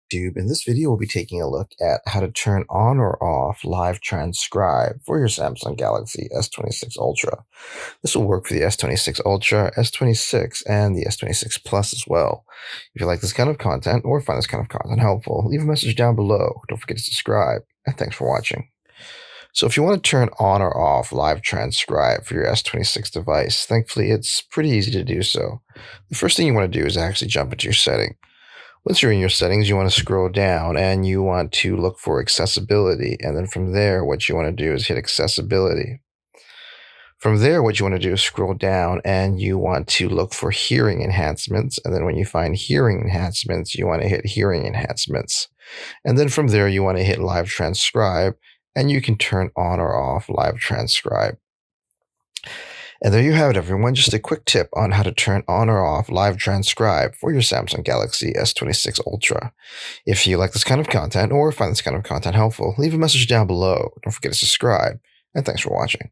YouTube. In this video, we'll be taking a look at how to turn on or off live transcribe for your Samsung Galaxy S26 Ultra. This will work for the S26 Ultra, S26, and the S26 Plus as well. If you like this kind of content or find this kind of content helpful, leave a message down below. Don't forget to subscribe, and thanks for watching. So if you want to turn on or off live transcribe for your S26 device, thankfully it's pretty easy to do so. The first thing you want to do is actually jump into your setting. Once you're in your settings, you want to scroll down and you want to look for accessibility. And then from there, what you want to do is hit accessibility. From there, what you want to do is scroll down and you want to look for hearing enhancements. And then when you find hearing enhancements, you want to hit hearing enhancements. And then from there, you want to hit live transcribe and you can turn on or off live transcribe. And there you have it, everyone. Just a quick tip on how to turn on or off live transcribe for your Samsung Galaxy S26 Ultra. If you like this kind of content or find this kind of content helpful, leave a message down below. Don't forget to subscribe, and thanks for watching.